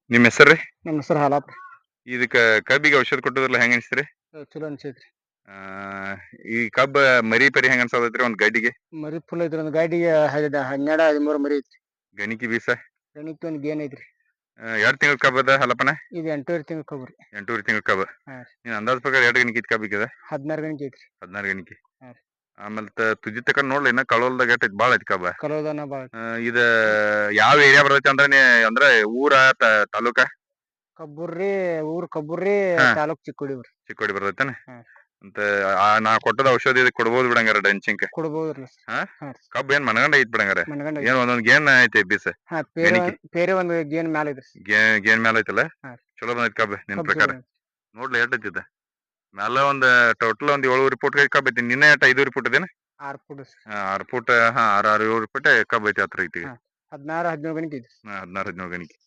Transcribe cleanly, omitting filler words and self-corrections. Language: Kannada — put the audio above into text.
ನಿಮ್ಮ ಹೆಸರು ರೀ? ನಮ್ಮ ಹೆಸರು ಹಾಲಪ್ಪ. ಇದಕ್ಕ ಕಬ್ಬಿಗೆ ಔಷಧ ಕೊಟ್ಟದ್ರಲ್ಲ ಹೆಂಗ ಅನಿಸ್ತ್ರಿ? ಚಲೋ ಅನ್ಸೈತ್ರಿ. ಆ ಈ ಕಬ್ಬ ಮರಿ ಪರಿ ಹೆಂಗ ಅನ್ಸತೈತ್ರಿ ಒಂದ್ ಗಡ್ಡಿಗೆ? ಮರಿ ಫುಲ್ ಐತ್ರಿ. ಒಂದು ಗಾಡಿಗೆ 12 13 ಮರಿ ಐತ್ರಿ. ಗಣಿಕಿ ಬೀಸ ಗಣಿಕ್ ಒಂದು ಗೇನ್ ಐತ್ರಿ. 2 ತಿಂಗಳ ಕಬ್ಬ ಅದ ಹಲಪನ? ಇದು 8 ತಿಂಗಳ ಕಬ್ರಿ. 8 ತಿಂಗಳ ಕಬ್ಬ. ಹಾ ರೀ. ನೀನ್ ಅಂದಾಜ್ ಪ್ರಕಾರ 2 ಗಣಿಕಿ ಕಬ್ಬಿಗೆ 16 ಗಣಿಕೆ ಐತ್ರಿ. 16 ಗಣಿಕಿ. ಹಾ ರೀ. ಆಮೇಲೆ ತುದಿ ತಕ ನೋಡ್ಲಿ ಇನ್ನ ಕಳೋಲ್ದಾಗ ಎಟ್ ಐತಿ ಬಾಳ ಐತಿ ಕಬ್ಬ. ಕಲೋದನ ಬಾಳ. ಇದ ಯಾವ ಏರಿಯಾ ಬರ್ತೈತಿ ಅಂದ್ರ ಊರ ತಾಲೂಕ? ಕಬ್ಬುರ್ರಿ ಊರ್ ಕಬ್ಬುರ್ರಿ ಹಾ. ತಾಲೂಕ್ ಚಿಕ್ಕೋಡಿವ್ರಿ. ಚಿಕ್ಕೋಡಿ ಬರ್ತೈತೇನ? ಹಾ. ಅಂತ ನಾ ಕೊಟ್ಟದ ಔಷಧಿ ಇದಕ್ ಕೊಡ್ಬೋದು ಬಿಡಂಗಾರ ಡೆಂಚಿಂಗ್. ಕೊಡ್ಬೋದ್ರಿ. ಹಾ? ಹಾ. ಕಬ್ಬ ಏನ್ ಮನಗಂಡ ಐತಿ ಬಿಡಂಗಾರ? ಮನಗಂಡ ಏನ್ ಒಂದೊಂದ್ ಗೇನ್ ಐತಿ ಬೀಸ? ಹಾ. ಗಣಿಕಿ ಬೇರೆ ಒಂದು ಗೇನ್ ಮ್ಯಾಲ ಐತ್ರಿ. ಗೇನ್ ಮ್ಯಾಲ ಐತಲ್ಲ? ಹಾ. ಚಲೋ ಬಂದೈತಿ ಕಬ್ಬ ನಿನ್ ಕಬ್ಬ್ ಪ್ರಕಾರ? ಚಲೋ ಐತ್ರಿ. ನೋಡ್ಲಿ ಎಟ್ ಐತಿ ಇದ? ಮ್ಯಾಲ ಒಂದ್ ಟೋಟಲ್ ಒಂದ್ 7 ಫುಟ್ ಕಬ್ಬ ಐತಿ. ನಿನ್ನೆ ಎಟ್ 5 ಫುಟ್ ಅದೇನ? 6 ಫುಟ್. 6 ಫುಟ್. ಹಾ 6 7 ಫುಟ್ ಕಬ್ಬ ಐತಿ ಹತ್ರ ಐತಿ. ಹಾ. 16 17 ಗಣಿಕೆ ಐತ್ರಿ. 16 17 ಗಣಿಕಿ.